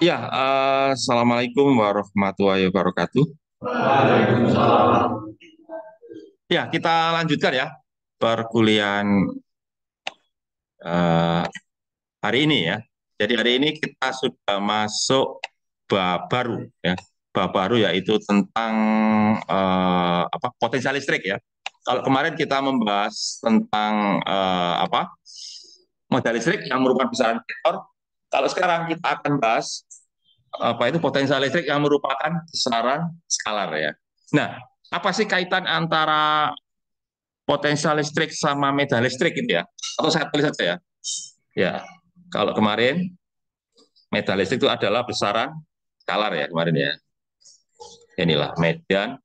Ya, Assalamualaikum warahmatullahi wabarakatuh. Waalaikumsalam. Ya, kita lanjutkan ya perkuliahan eh, hari ini ya. Jadi hari ini kita sudah masuk bab baru ya. Bab baru yaitu tentang potensial listrik ya. Kalau kemarin kita membahas tentang modal listrik yang merupakan besaran vektor. Kalau sekarang kita akan bahas potensial listrik yang merupakan besaran skalar ya. Nah, apa sih kaitan antara potensial listrik sama medan listrik gitu ya? Atau saya tulis saja ya. Ya, kalau kemarin medan listrik itu adalah besaran skalar ya kemarin ya. Inilah medan.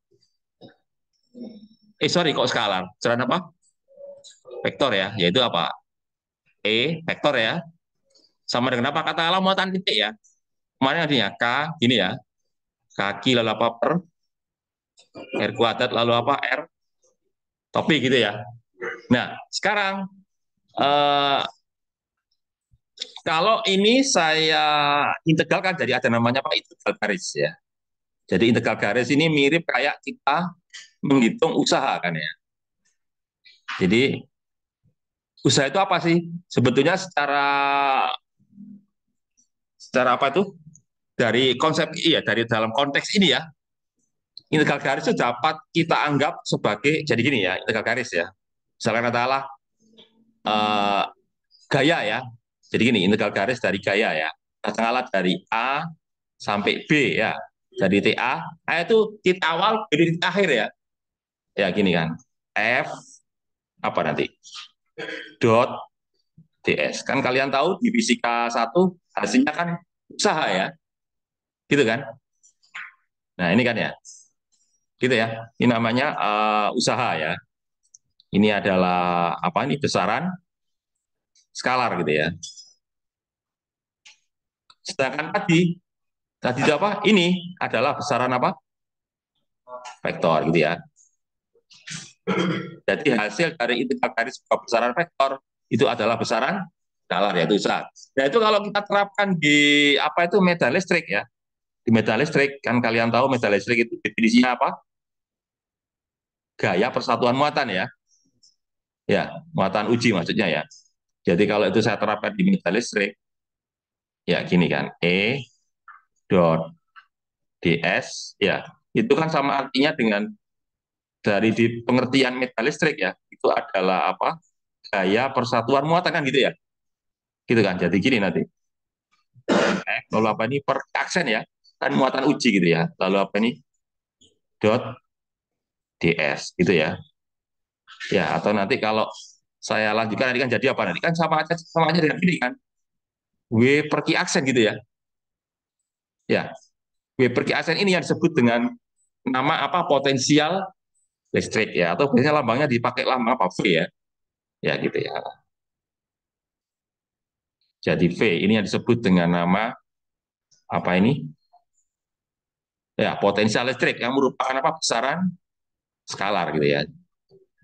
Sorry kok skalar. Besaran apa? Vektor ya. Yaitu apa? Vektor ya. Sama dengan apa? Katakanlah muatan titik ya. Kemarin artinya K gini ya. Kaki lalu apa per R kuadrat lalu apa R topi gitu ya. Nah, sekarang eh, kalau ini saya integralkan jadi ada namanya apa integral garis ya. Jadi integral garis ini mirip kayak kita menghitung usaha kan ya. Jadi usaha itu apa sih? Sebetulnya secara secara apa itu? Dari konsep iya dari dalam konteks ini ya. Integral garis itu dapat kita anggap sebagai jadi gini ya, integral garis ya. Misalnya katakanlah eh, gaya ya. Jadi gini, integral garis dari gaya ya. Katakanlah dari A sampai B ya. Dari TA, A itu titik awal, jadi titik akhir ya. Ya gini kan. F apa nanti? Dot DS. Kan kalian tahu di fisika satu hasilnya kan usaha ya. Gitu kan? Nah, ini kan ya. Gitu ya. Ini namanya usaha ya. Ini adalah apa ini besaran skalar gitu ya. Sedangkan tadi itu apa? Ini adalah besaran apa? Vektor gitu ya. Jadi hasil dari integral garis besaran vektor itu adalah besaran skalar yaitu usaha. Nah itu kalau kita terapkan di apa itu medan listrik ya. Di medan listrik kan kalian tahu medan listrik itu definisinya apa? Gaya persatuan muatan ya. Ya, muatan uji maksudnya ya. Jadi kalau itu saya terapkan di medan listrik, ya gini kan, dot ds, ya itu kan sama artinya dengan dari di pengertian medan listrik ya, itu adalah apa? Gaya persatuan muatan kan gitu ya, gitu kan. Jadi gini nanti, lalu apa ini per aksen ya, kan muatan uji gitu ya. Lalu apa ini dot ds gitu ya. Ya atau nanti kalau saya lanjutkan nanti kan jadi apa nanti kan sama aja dengan ini kan. W per Q aksen gitu ya. Ya, W per Q aksen ini yang disebut dengan nama apa potensial listrik ya atau biasanya lambangnya dipakai lambang apa V ya. Ya gitu ya. Jadi V ini yang disebut dengan nama apa ini? Ya, potensial listrik yang merupakan apa? Besaran skalar gitu ya.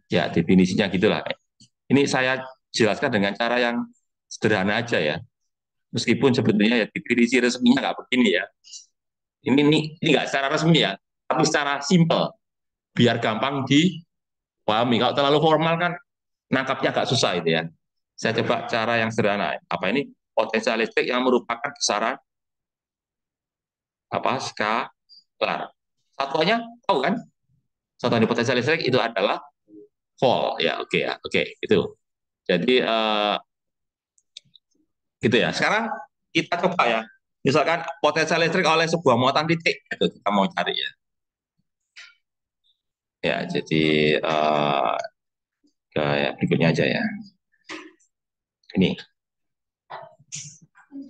Ya, definisinya gitulah. Ini saya jelaskan dengan cara yang sederhana aja ya. Meskipun sebetulnya ya definisi resminya nggak begini ya. Ini nggak secara resmi ya, tapi secara simpel biar gampang dipahami. Kalau terlalu formal kan nangkapnya agak susah itu ya. Saya coba cara yang sederhana. Apa ini? Potensial listrik yang merupakan besaran apa skalar. Satuannya tahu kan? Satuan potensial listrik itu adalah volt ya. Oke ya. Oke, itu. Jadi gitu ya. Sekarang kita coba ya. Misalkan potensial listrik oleh sebuah muatan titik itu kita mau cari ya. Ya, jadi kayak berikutnya aja ya. Ini.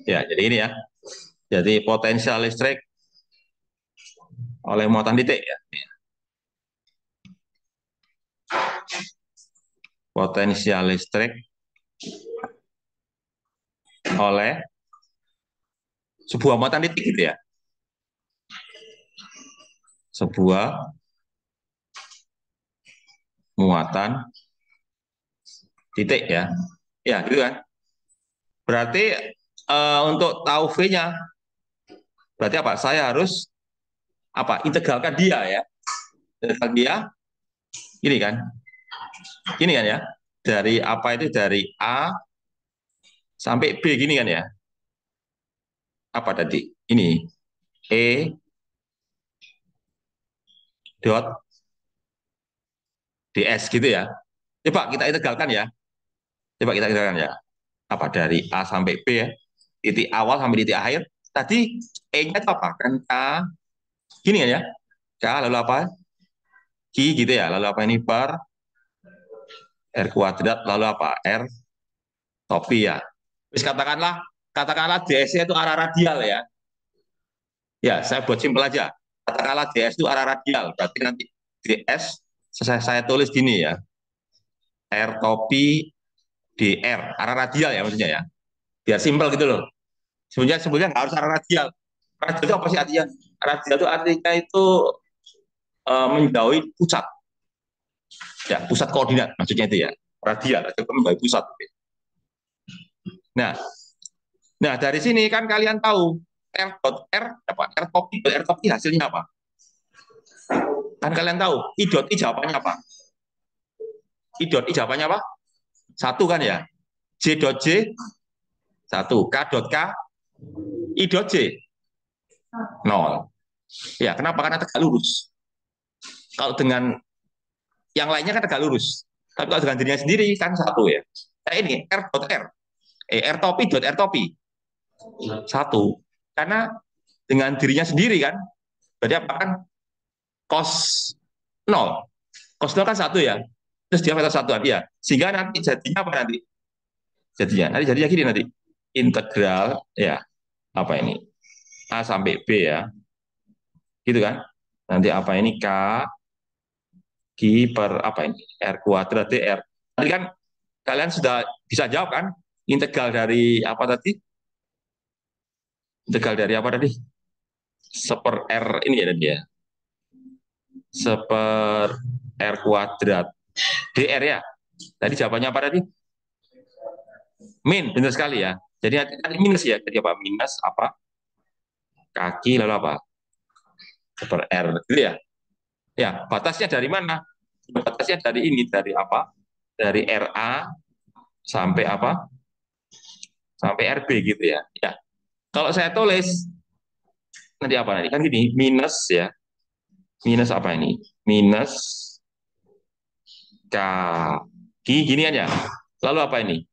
Ya, jadi ini ya. Jadi potensial listrik oleh muatan titik ya. Potensial listrik oleh sebuah muatan titik gitu ya. Sebuah muatan titik ya. Ya, gitu kan. Berarti untuk tahu V-nya Berarti apa? Saya harus apa? Integralkan dia ya. Integralkan dia ini kan. Ini kan ya. Dari apa itu dari A sampai B gini kan ya. Apa tadi? Ini E dot ds gitu ya. Coba kita integralkan ya. Coba kita integralkan ya. Apa dari A sampai B ya. Titik awal sampai titik akhir. Tadi E-nya itu apa? Kan K gini kan ya. K lalu apa? Q gitu ya. Lalu apa ini per R kuadrat lalu apa? R topi ya. Terus katakanlah ds-nya itu arah radial ya. Ya, saya buat simpel aja. Katakanlah ds itu arah radial. Berarti nanti ds saya tulis gini ya. R topi dr arah radial ya maksudnya ya. Biar simpel gitu loh. Sebenarnya nggak harus arah radial. Radial itu apa sih artinya? Radial itu artinya itu menjauhi pusat. Ya, pusat koordinat maksudnya itu ya. Radial itu menjauhi pusat. Nah, nah dari sini kan kalian tahu R dot R apa? R topi hasilnya apa? Kan kalian tahu I dot I jawabannya apa? I dot I jawabannya apa? Satu kan ya. J dot J satu. K dot K I dot J nol. Ya, kenapa? Karena tegak lurus. Kalau dengan yang lainnya kan tegak lurus. Tapi kalau dengan dirinya sendiri kan satu ya. Nah ini R dot R. R topi dot R topi. Satu. Karena dengan dirinya sendiri kan. Berarti apa kan? Cos nol. Cos nol kan satu ya. Terus dia vektor satuan. Ya. Sehingga nanti jadinya apa nanti? Jadinya gini nanti. Integral ya. Apa ini? A sampai B ya. Gitu kan? Nanti apa ini? K Q per apa ini? R kuadrat dr. Tadi kan kalian sudah bisa jawab kan? Integral dari apa tadi? Integral dari apa tadi? Seper R ini ya tadi ya. Seper R kuadrat dr ya. Tadi jawabannya apa tadi? Min, benar sekali ya. Jadi nanti minus ya. Jadi apa? Minus apa? Kaki lalu apa? Seper R. Gitu ya. Ya, batasnya dari mana? Batasnya dari ini, dari apa? Dari RA sampai apa? Sampai RB gitu ya. Ya, kalau saya tulis nanti apa nanti? Kan gini, minus ya. Minus apa ini? Minus kaki gini kan ya. Lalu apa ini?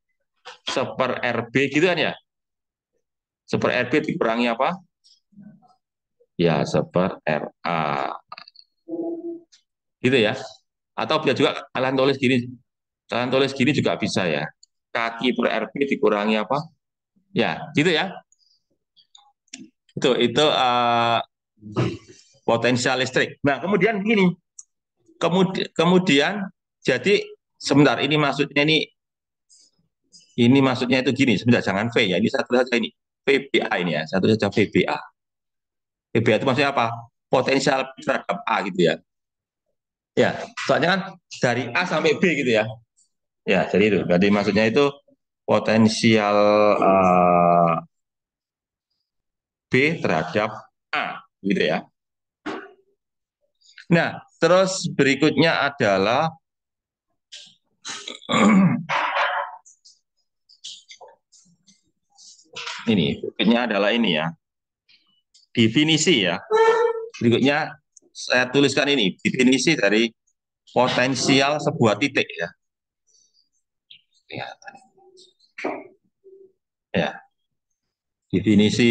Seper RB gitu kan ya. Seper RB dikurangi apa? Ya, seper RA. Gitu ya. Atau bisa juga kalian tulis gini. Kalian tulis gini juga bisa ya. Kaki per RB dikurangi apa? Ya, gitu ya. Itu potensial listrik. Nah, kemudian gini. Kemudian jadi sebentar ini maksudnya itu gini, sebentar jangan V ya. Ini satu saja ini. VBA ini ya, satu saja VBA. VBA itu maksudnya apa? Potensial terhadap A gitu ya. Ya, soalnya kan dari A sampai B gitu ya. Ya, jadi itu. Jadi maksudnya itu potensial B terhadap A gitu ya. Nah, terus berikutnya adalah berikutnya adalah ini ya. Definisi ya. Berikutnya saya tuliskan ini, definisi dari potensial sebuah titik ya. Ya, definisi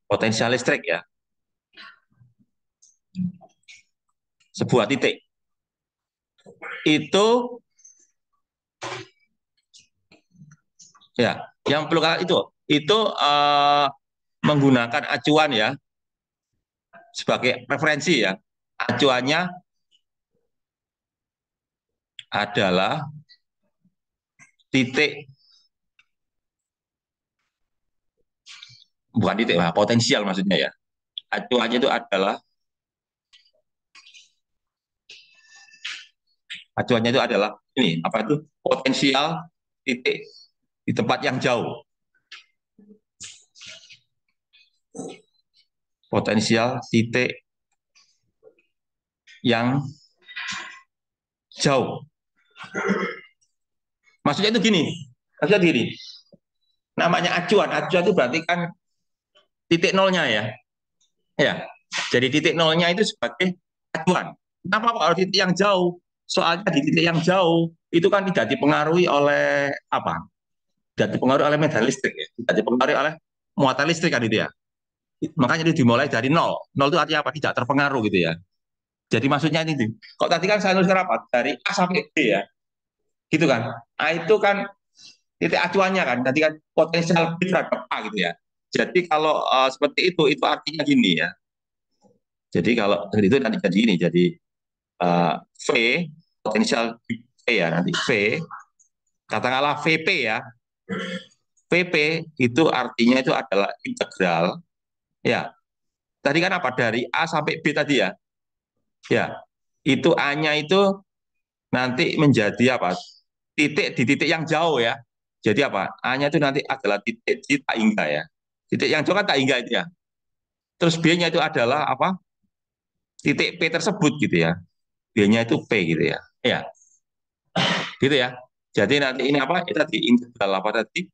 potensial listrik ya. Sebuah titik. Itu ya, yang perlu kalian itu menggunakan acuan ya sebagai referensi ya. Acuannya adalah titik bukan titik lah, potensial maksudnya ya. Acuannya itu adalah ini apa itu potensial titik di tempat yang jauh. Potensial titik yang jauh. Maksudnya itu gini, maksudnya gini, namanya acuan, acuan itu berarti kan titik nolnya ya. Ya, jadi titik nolnya itu sebagai acuan. Kenapa kalau titik yang jauh? Soalnya di titik yang jauh itu kan tidak dipengaruhi oleh apa? Tidak dipengaruhi oleh medan listrik ya. Tidak dipengaruhi oleh muatan listrik kan itu ya. Makanya itu dimulai dari nol. Nol itu artinya apa? Tidak terpengaruh gitu ya. Jadi maksudnya ini, kok tadi kan saya nuliskan apa? Dari A sampai B ya, gitu kan? A itu kan titik acuannya kan, tadi kan potensial B terhadap A gitu ya. Jadi kalau seperti itu artinya gini ya. Jadi kalau itu nanti jadi ini, jadi V potensial V ya nanti V, katakanlah VP ya. VP itu artinya itu adalah integral ya. Tadi kan apa dari A sampai B tadi ya. Ya, itu A-nya itu nanti menjadi apa? Titik di titik yang jauh ya. Jadi apa? A-nya itu nanti adalah titik di tak hingga ya. Titik yang jauh kan tak hingga itu ya. Terus B-nya itu adalah apa? Titik P tersebut gitu ya. B-nya itu P gitu ya. Ya, gitu ya. Jadi nanti ini apa? Kita di integral apa tadi?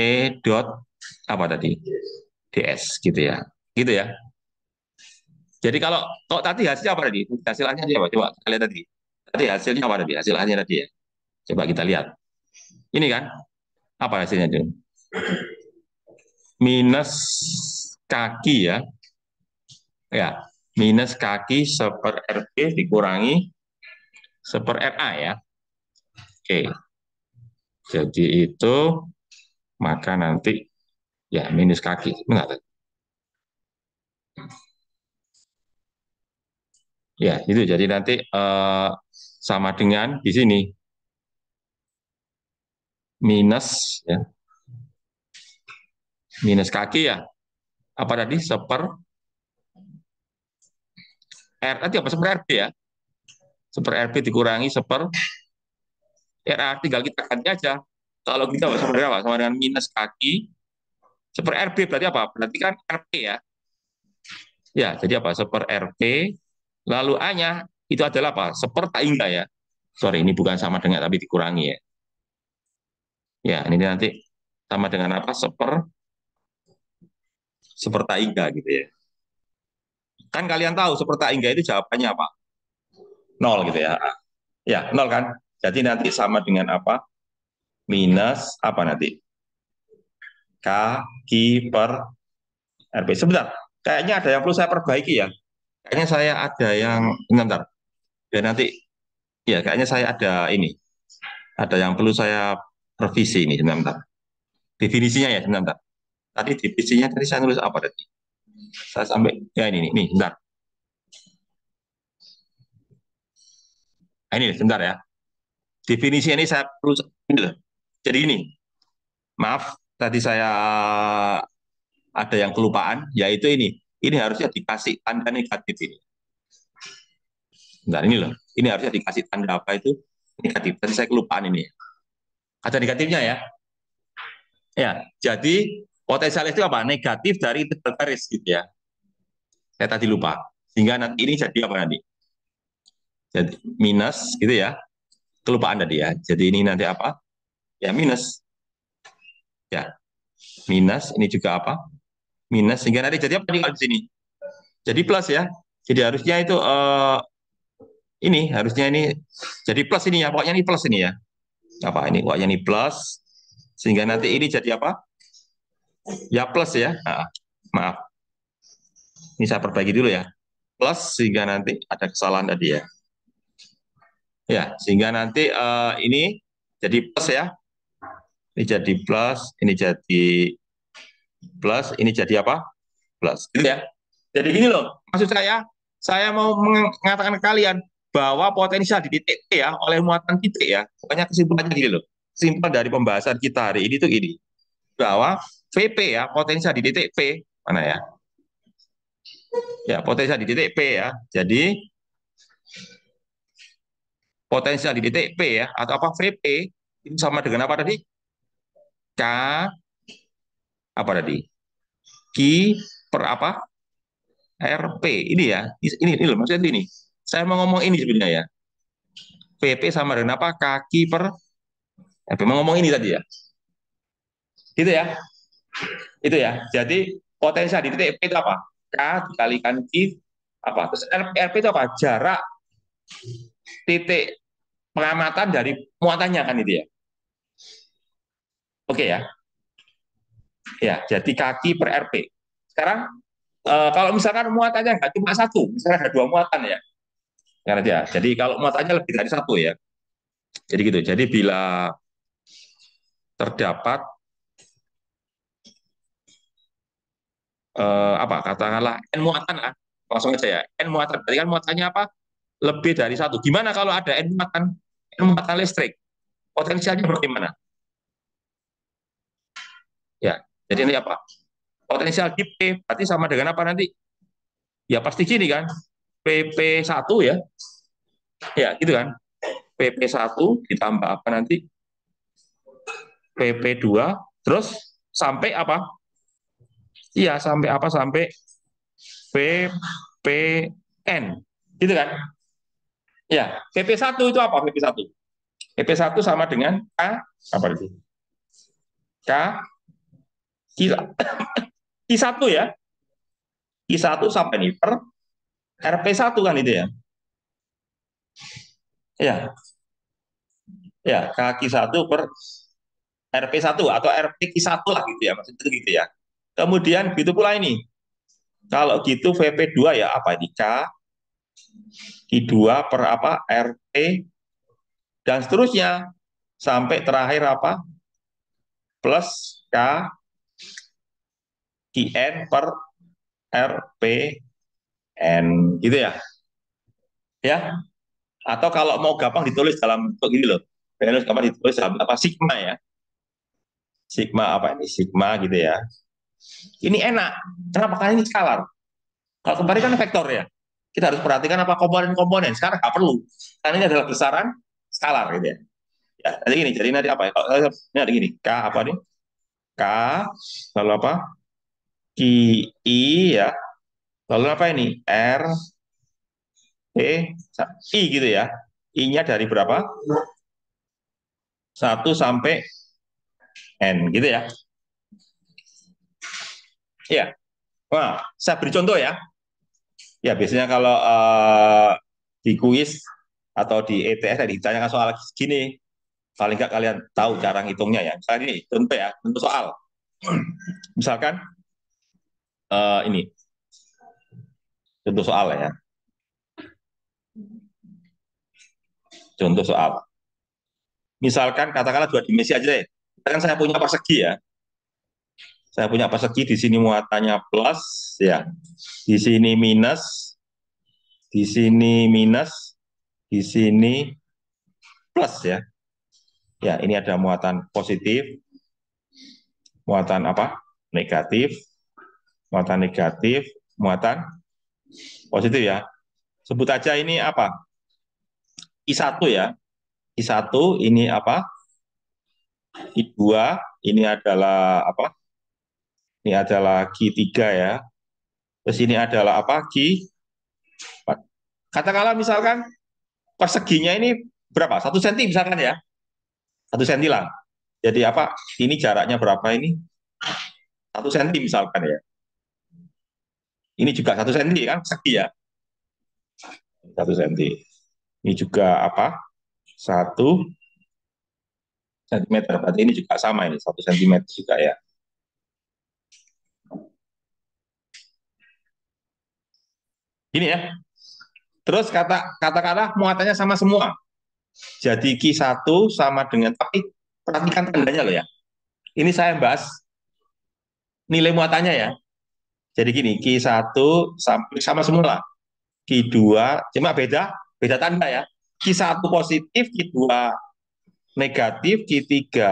E dot apa tadi? DS gitu ya. Gitu ya. Jadi kalau tadi hasilnya apa tadi? Hasilnya apa? Coba kita lihat tadi. Tadi hasilnya apa tadi? Hasilnya tadi ya. Coba kita lihat. Ini kan apa hasilnya itu? Minus kaki ya. Ya, minus kaki seper RB dikurangi seper RA ya. Oke. Jadi itu maka nanti ya minus kaki. Benar. Ya, itu jadi nanti sama dengan di sini minus ya, minus kaki ya. Apa tadi? Seper R tadi apa seper RB ya? Seper RB dikurangi seper RA tinggal kita ganti aja. Kalau kita sama dengan apa? Sama dengan minus kaki seper RB berarti apa? Berarti kan RP ya. Ya, jadi apa? Seper RP lalu A-nya itu adalah apa? Seper tak hingga ya. Sorry, ini bukan sama dengan tapi dikurangi ya. Ya, ini nanti sama dengan apa? Seper tak hingga gitu ya. Kan kalian tahu seper tak hingga itu jawabannya apa? Nol gitu ya. Ya, nol kan? Jadi nanti sama dengan apa? Minus apa nanti? Kaki per RP. Sebentar, kayaknya ada yang perlu saya perbaiki ya. Kayaknya saya ada yang, bentar. Ya nanti, ya kayaknya saya ada ini. Ada yang perlu saya revisi ini, bentar. Definisinya ya, bentar. Tadi definisinya tadi saya nulis apa tadi? Saya sampai, ya ini, nih, bentar. Nah, ini, bentar ya. Definisi ini saya perlu, ini loh. Jadi ini, maaf, tadi saya ada yang kelupaan, yaitu ini. Ini harusnya dikasih tanda negatif ini. Bentar, ini loh. Ini harusnya dikasih tanda apa itu? Negatif. Tadi saya kelupaan ini. Ada negatifnya ya. Ya, jadi potensial itu apa? Negatif dari integral garis gitu ya. Saya tadi lupa. Sehingga nanti ini jadi apa nanti? Jadi minus gitu ya. Kelupaan tadi ya. Jadi ini nanti apa? Ya minus. Ya, minus ini juga apa? Minus sehingga nanti jadi apa di sini? Jadi plus ya. Jadi harusnya itu ini harusnya ini jadi plus ini ya. Pokoknya ini plus ini ya. Apa ini? Pokoknya ini plus sehingga nanti ini jadi apa? Ya plus ya. Nah, maaf. Ini saya perbaiki dulu ya. Plus sehingga nanti ada kesalahan tadi ya. Ya, sehingga nanti ini jadi plus ya. Ini jadi plus, ini jadi plus, ini jadi apa? Plus. Gitu ya. Jadi gini loh, maksud saya mau mengatakan ke kalian bahwa potensial di titik P ya, oleh muatan titik ya, pokoknya kesimpulannya gini loh. Kesimpulan dari pembahasan kita hari ini tuh ini, bahwa VP ya, potensial di titik P, mana ya? Ya, potensial di titik P ya. Jadi, potensial di titik P ya, atau apa VP, itu sama dengan apa tadi? K, apa tadi? Q per apa? RP. Ini ya. Ini loh, maksudnya ini. Saya mau ngomong ini sebenarnya ya. PP sama dengan apa? Kaki per RP. Mau ngomong ini tadi ya. Gitu ya. Itu ya. Jadi potensial di titik P itu apa? K dikalikan Q apa? Terus RP itu apa? Jarak titik pengamatan dari muatannya kan itu ya. Oke ya. Ya, jadi kaki per RP. Sekarang kalau misalkan muatannya nggak cuma satu, misalnya ada dua muatan ya. Karena ya. Jadi kalau muatannya lebih dari satu ya. Jadi gitu. Jadi bila terdapat apa katakanlah n muatan lah, langsung aja ya. N muatan. Berarti kan muatannya apa? Lebih dari satu. Gimana kalau ada n muatan listrik? Potensialnya bagaimana? Ya. Jadi ini apa? Potensial di P berarti sama dengan apa nanti? Ya pasti gini kan. PP1 ya. Ya, gitu kan. PP1 ditambah apa nanti? PP2 terus sampai apa? Iya, sampai apa? Sampai PPN. Gitu kan? Ya, PP1 itu apa? PP1. PP1 sama dengan K apa itu? K Q1 ya. Q1 sampai nih per RP1 kan itu ya. Ya, ya, K1 per RP1 atau RPQ1 lah gitu ya. Maksudnya itu gitu ya. Kemudian gitu pula ini. Kalau gitu VP2 ya apa ini? Q2 per apa? RP dan seterusnya sampai terakhir apa? Plus K QN per RPN gitu ya. Ya. Atau kalau mau gampang ditulis dalam bentuk ini loh. Harus gampang ditulis dalam apa sigma ya. Sigma apa ini? Sigma gitu ya. Ini enak. Kenapa? Karena ini skalar. Kalau kemarin kan vektor ya. Kita harus perhatikan apa komponen-komponen. Sekarang nggak perlu. Karena ini adalah besaran skalar gitu ya. Ya, jadi gini. Jadi nanti apa ya? Kalau ini ada gini. K apa nih? K lalu apa? Q I ya. Lalu apa ini? R P I gitu ya. I-nya dari berapa? 1 sampai N gitu ya. Ya. Wah, saya beri contoh ya. Ya, biasanya kalau di kuis atau di ETS ditanyakan soal gini, paling nggak kalian tahu cara ngitungnya ya. Misalnya ini contoh ya, contoh soal. Misalkan ini contoh soal ya. Contoh soal. Misalkan katakanlah dua dimensi aja deh. Misalkan saya punya persegi ya. Saya punya persegi di sini muatannya plus ya. Di sini minus, di sini minus, di sini plus ya. Ya, ini ada muatan positif, muatan apa? Negatif, muatan negatif, muatan positif ya. Sebut aja ini apa? I1 ya. I1 ini apa? I2 ini adalah apa? Ini adalah Q3 ya. Terus ini adalah apa? Q4. Katakanlah misalkan perseginya ini berapa? 1 cm misalkan ya. 1 cm lah. Jadi apa? Ini jaraknya berapa ini? 1 cm misalkan ya. Ini juga 1 cm kan segi ya. 1 cm. Ini juga apa? 1 cm. Berarti ini juga sama ini 1 cm juga ya. Ini ya. Terus katakanlah muatannya sama semua. Jadi Q1 sama dengan, tapi perhatikan tandanya loh ya. Ini saya bahas nilai muatannya ya. Jadi gini, Q1 sama semua lah. Q2, cuma beda tanda ya. Q1 positif, Q2 negatif, Q3.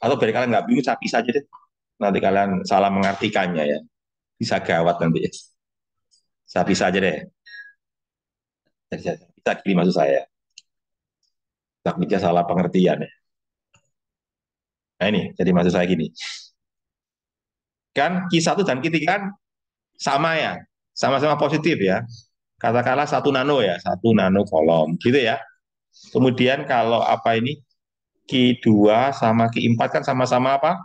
Atau biar kalian nggak bingung, saya pisah aja deh. Nanti kalian salah mengartikannya ya. Bisa gawat nanti. Saya pisah aja deh. Bisa gini maksud saya. Takutnya salah pengertian ya. Nah ini, jadi maksud saya gini. Kan Q1 dan Q3 kan sama ya, sama-sama positif ya. Katakanlah 1 nano ya, 1 nano coulomb gitu ya. Kemudian kalau apa ini Q2 sama Q4 kan sama-sama apa?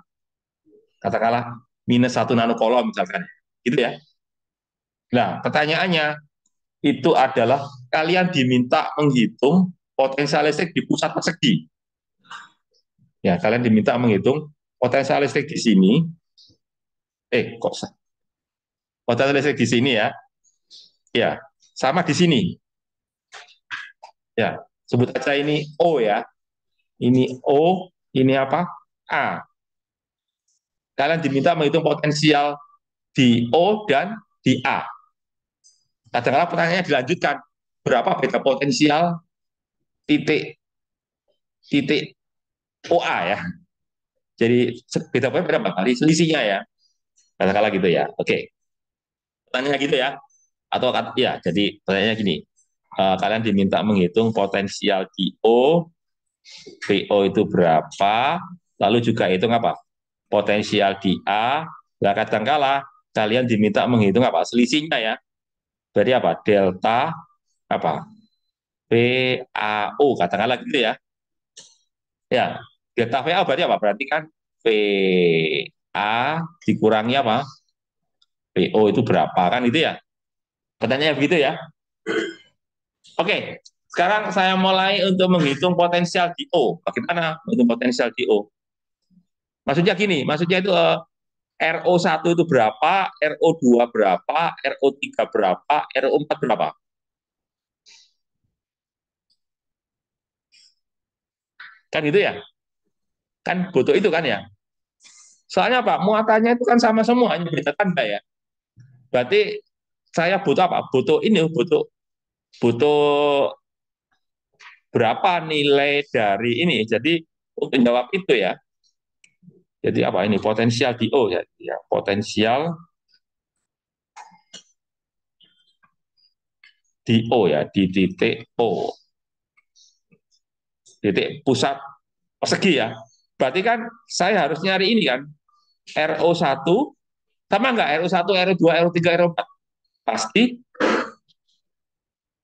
Katakanlah -1 nano coulomb misalkan. Gitu ya. Nah, pertanyaannya itu adalah kalian diminta menghitung potensial listrik di pusat persegi. Ya, kalian diminta menghitung potensial listrik di sini. Kok potensial listrik di sini ya? Ya, sama di sini. Ya, sebut aja ini O ya. Ini O, ini apa? A. Kalian diminta menghitung potensial di O dan di A. Kadang-kadang pertanyaannya dilanjutkan, berapa beda potensial titik titik OA ya. Jadi beda poin berapa kali selisihnya ya. Katakanlah gitu ya. Oke. Pertanyaannya gitu ya. Atau ya, jadi pertanyaannya gini. Kalian diminta menghitung potensial di O, PO itu berapa, lalu juga hitung apa? Potensial di A. Nah, kadangkala kalian diminta menghitung apa? Selisihnya ya. Berarti apa? Delta apa? VAO katakanlah gitu ya. Ya, delta VA berarti apa? Berarti kan VA dikurangi apa? PO itu berapa kan itu ya? Pertanyaannya begitu ya. Oke, sekarang saya mulai untuk menghitung potensial di O. Bagaimana menghitung potensial di O? Maksudnya gini, maksudnya itu RO1 itu berapa, RO2 berapa, RO3 berapa, RO4 berapa? Kan gitu ya? Kan butuh itu kan ya? Soalnya apa? Muatannya itu kan sama semua, hanya beda tanda ya. Berarti saya butuh apa? Butuh ini, butuh butuh berapa nilai dari ini. Jadi untuk menjawab itu ya. Jadi apa ini potensial di O ya, ya potensial di O ya di titik O, titik pusat persegi ya. Berarti kan saya harus nyari ini kan RO1 sama nggak RO1, RO2, RO3, RO4 pasti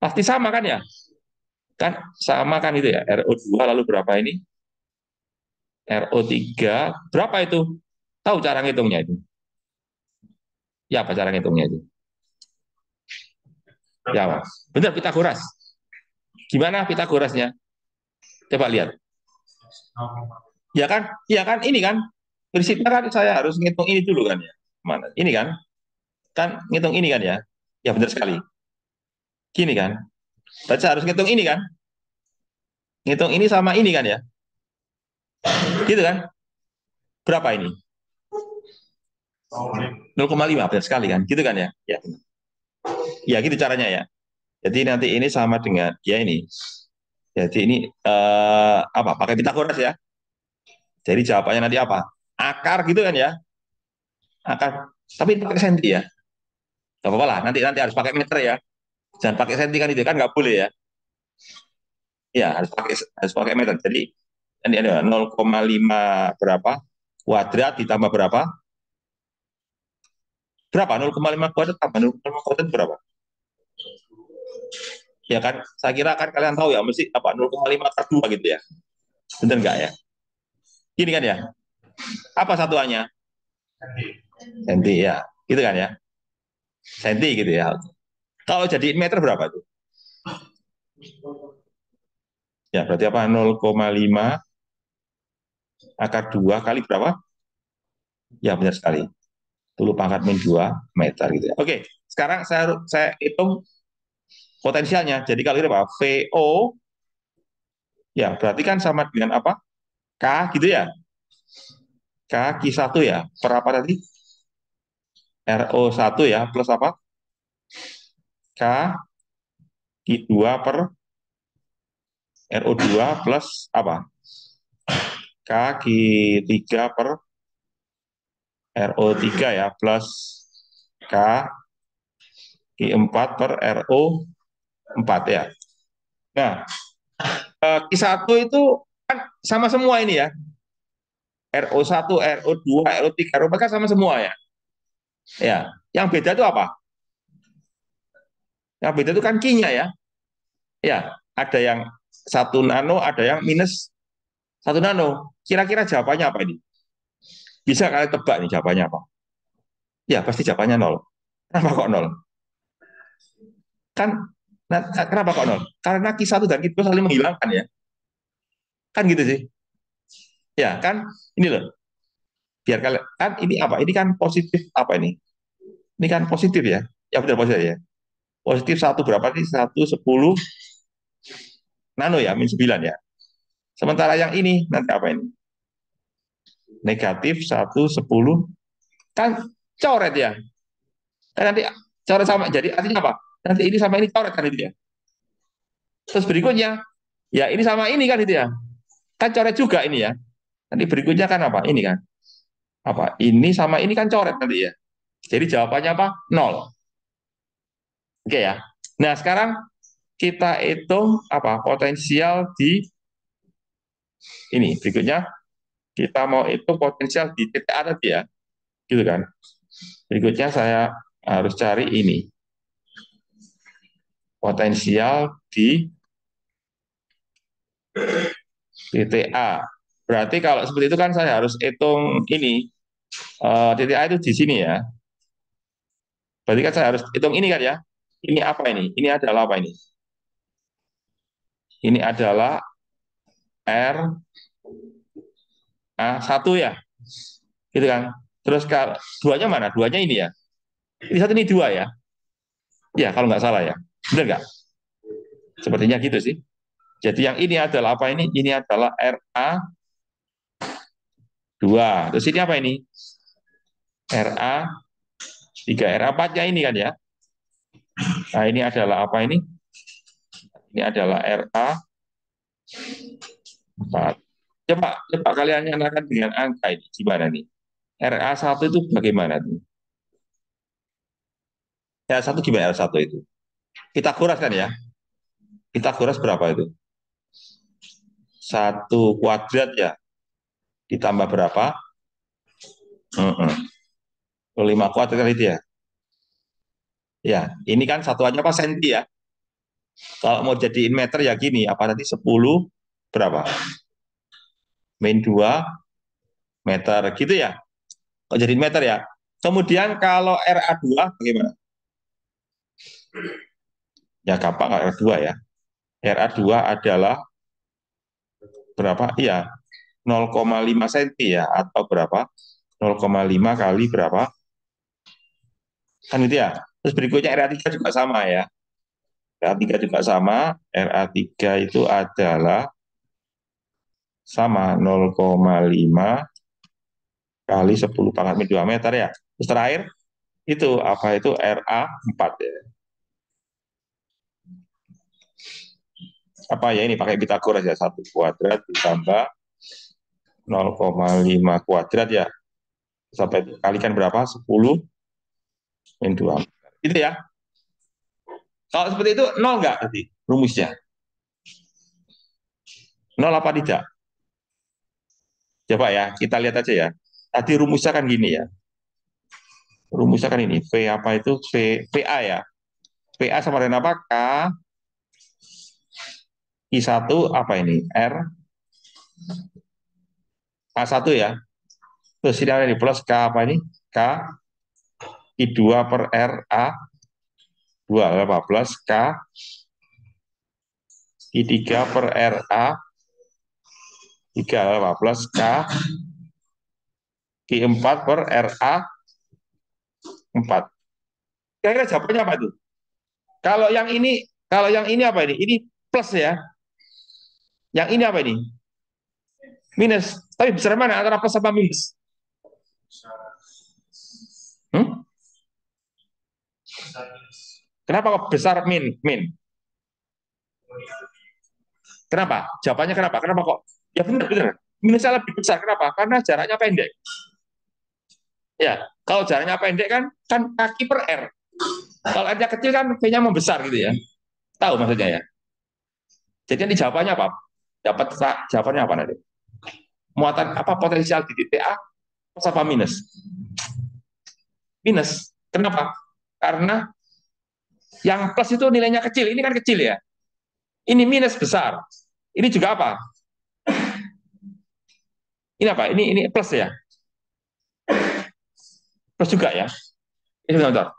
pasti sama kan ya? Kan sama kan itu ya. RO2 lalu berapa ini? RO3 berapa itu? Tahu cara ngitungnya itu? Ya apa cara ngitungnya itu? Ya, Mas. Benar Pitagoras. Gimana Pitagorasnya? Coba lihat. Ya kan? Ya kan ini kan prinsipnya kan saya harus ngitung ini dulu kan ya. Mana? Ini kan? Kan ngitung ini kan ya? Ya benar sekali. Gini kan? Berarti saya harus ngitung ini kan? Ngitung ini sama ini kan ya? Gitu kan? Berapa ini? 0,5 benar sekali kan? Gitu kan ya? Ya. Ya gitu caranya ya. Jadi nanti ini sama dengan ya ini. Jadi ini apa? Pakai Pitagoras ya. Jadi jawabannya nanti apa? Akar gitu kan ya? Akar. Tapi pakai senti ya. Gak apa-apa lah. Nanti nanti harus pakai meter ya. Jangan pakai senti kan itu kan nggak boleh ya. Ya harus pakai meter. Jadi ini ada 0,5 berapa kuadrat ditambah berapa? Berapa? 0,5 kuadrat tambah 0,5 kuadrat berapa? Ya kan? Saya kira kan kalian tahu ya, mesti apa 0,5 per 2 gitu ya. Benar nggak ya? Gini kan ya? Apa satuannya? Senti ya. Gitu kan ya? Senti gitu ya. Kalau jadi meter berapa tuh? Ya, berarti apa? 0,5 akar 2 kali berapa? Ya, benar sekali. 10 pangkat min 2 meter gitu ya. Oke, sekarang saya hitung potensialnya. Jadi kalau ini apa? VO, ya berarti kan sama dengan apa? K gitu ya. K Q1 ya. Per apa tadi? RO1 ya, plus apa? K Q2 per RO2 plus apa? K Q3 per RO3 ya, plus K Q4 per RO4 ya. Nah, Q1 itu kan sama semua ini ya. RO1, RO2, RO3, RO4 kan sama semua ya. Ya, yang beda itu apa? Yang beda itu kan Q-nya ya. Ya, ada yang 1 nano, ada yang minus 1 nano. Kira-kira jawabannya apa ini? Bisa kalian tebak nih jawabannya apa? Ya, pasti jawabannya nol. Kenapa kok nol? Kan, nah, kenapa kok nol? Karena Q1 dan Q2 saling menghilangkan ya. Kan gitu sih. Ya, kan ini loh. Biar kalian, kan ini apa? Ini kan positif apa ini? Ini kan positif ya. Ya benar positif ya. Positif satu berapa sih? 110 nano ya, min 9 ya. Sementara yang ini nanti apa ini? Negatif 110 kan coret ya. Kan nanti coret sama, jadi artinya apa? Nanti ini sama ini coret kan itu ya. Terus berikutnya, ya ini sama ini kan itu ya. Kan coret juga ini ya. Nanti berikutnya kan apa? Ini kan. Apa? Ini sama ini kan coret nanti ya. Jadi jawabannya apa? Nol. Oke ya. Nah, sekarang kita hitung apa? Potensial di ini. Berikutnya kita mau hitung potensial di titik A tadi ya. Gitu kan. Berikutnya saya harus cari ini. Potensial di titik A. Berarti kalau seperti itu kan saya harus hitung ini. Titik A itu di sini ya. Berarti kan saya harus hitung ini kan ya. Ini apa ini? Ini adalah apa ini? Ini adalah R A1 ya. Gitu kan. Terus kalau duanya mana? Duanya ini ya. Ini satu ini dua ya. Ya kalau nggak salah ya. Benar nggak? Sepertinya gitu sih. Jadi yang ini adalah apa ini? Ini adalah RA2. Terus ini apa ini? RA3. RA4-nya ini kan ya. Nah ini adalah apa ini? Ini adalah RA4. Coba kalian nyalakan dengan angka ini. Gimana nih? RA1 itu bagaimana nih? RA1 gimana RA1 itu? Kita kuras kan ya? Kita kuras berapa itu? 1 kuadrat ya. Ditambah berapa? 5 kuadrat kali itu ya. Ya, ini kan satuannya apa? Senti ya. Kalau mau jadiin meter ya gini, apa nanti 10 berapa? -2 meter gitu ya. Kalau jadiin meter ya. Kemudian kalau RA2 bagaimana? Ya gampang RA2 ya. RA2 adalah berapa? Iya, 0,5 senti ya atau berapa? 0,5 kali berapa? Kan itu ya. Terus berikutnya RA3 juga sama ya. RA3 juga sama. RA3 itu adalah sama 0,5 kali 10 pangkat min 2 meter ya. Terus terakhir itu apa itu RA4 ya. Apa ya ini pakai Pitagoras ya 1 kuadrat ditambah 0,5 kuadrat ya. Sampai kalikan berapa? 10 min 2 meter. Itu ya. Kalau seperti itu nol enggak tadi rumusnya? Nol apa tidak? Coba ya, kita lihat aja ya. Tadi rumusnya kan gini ya. Rumusnya kan ini, V apa itu? VA ya. VA sama dengan apa? I1 apa ini? A1 ya. Terus ini ada di plus K apa ini? K I2 per RA2 plus K I3 per RA3 plus K I4 per RA4. Kira-kira jawabannya apa itu? Kalau yang ini apa ini? Ini plus ya. Yang ini apa ini? Minus. Tapi besar mana antara plus sama minus? Hmm? Kenapa kok besar min? Kenapa? Jawabannya kenapa? Kenapa kok? Ya benar-benar. Minusnya lebih besar. Kenapa? Karena jaraknya pendek. Ya, kalau jaraknya pendek kan kaki per R. Kalau R-nya kecil kan V-nya membesar gitu ya. Tahu maksudnya ya? Jadi ini jawabannya apa? Dapat jawabannya apa nanti? Muatan apa potensial di titik A plus apa minus? minus. Kenapa? Karena yang plus itu nilainya kecil, ini kan kecil ya. Ini minus besar. Ini juga apa? Ini apa? Ini plus ya. Plus juga ya. Ini bentar.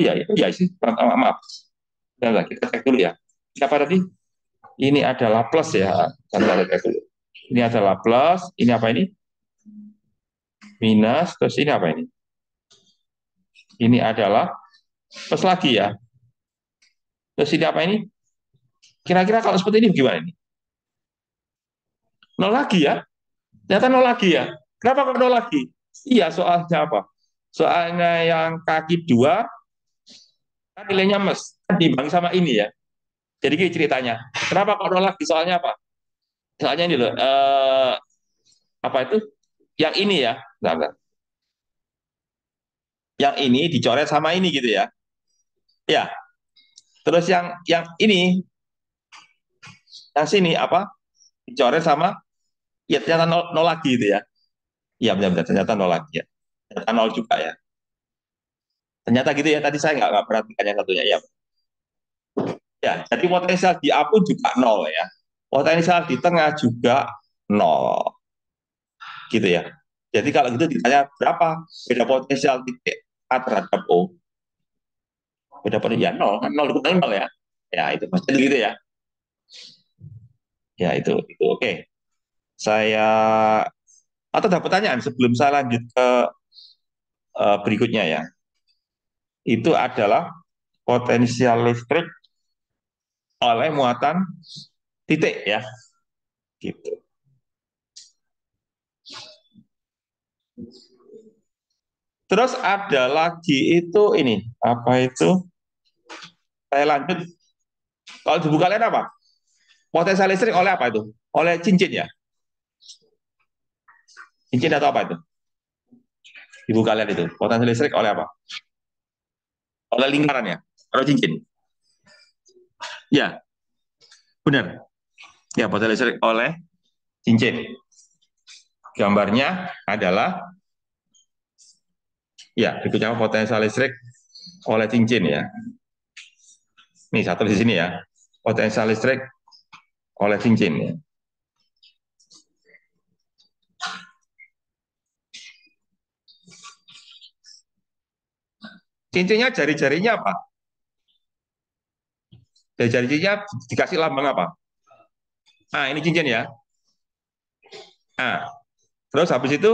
Iya, iya sih. Maaf. Bentar, kita cek dulu ya. Siapa tadi? Ini adalah plus ya. Bentar, cek dulu. Ini adalah plus. Ini apa ini? Minus. Terus ini apa ini? Ini adalah plus lagi ya. Terus ini apa ini? Kira-kira kalau seperti ini gimana ini? Nol lagi ya? Ternyata nol lagi ya. Kenapa kok nol lagi? Iya, soalnya apa? Soalnya yang kaki dua kan nilainya mes, kan dibagi sama ini ya. Jadi gini ceritanya. Kenapa kok nol lagi? Soalnya apa? Soalnya ini loh. Apa itu? Yang ini ya. Bentar, bentar. Yang ini dicoret sama ini gitu ya. Ya. Terus yang ini, yang sini apa? Dicoret sama ya ternyata nol lagi gitu ya. Iya benar-benar ternyata nol lagi ya. Ternyata nol juga ya. Ternyata gitu ya. Tadi saya nggak perhatikan yang satunya ya. Ya, jadi potensial di A pun juga nol ya. Potensial di tengah juga nol, gitu ya. Jadi kalau gitu ditanya berapa beda potensial titik A terhadap O, beda potensial ya nol, kan nol dikurangi nol ya. Ya itu pasti gitu ya. Ya itu oke. Saya atau ada pertanyaan sebelum saya lanjut ke berikutnya ya. Itu adalah potensial listrik oleh muatan titik ya, gitu. Terus ada lagi itu ini apa itu? Saya lanjut. Kalau dibuka kalian apa? Potensial listrik oleh apa itu? Oleh cincin ya? Cincin atau apa itu? Ibu kalian itu. Potensial listrik oleh apa? Oleh lingkaran ya? Atau cincin? Ya, benar. Ya, potensial listrik oleh cincin. Gambarnya adalah, ya, berikutnya potensial listrik oleh cincin ya. Nih, satu di sini ya. Potensial listrik oleh cincin ya. Cincinnya jari-jarinya apa? Jari-jarinya dikasih lambang apa? Ah, ini cincin ya. Ah, terus habis itu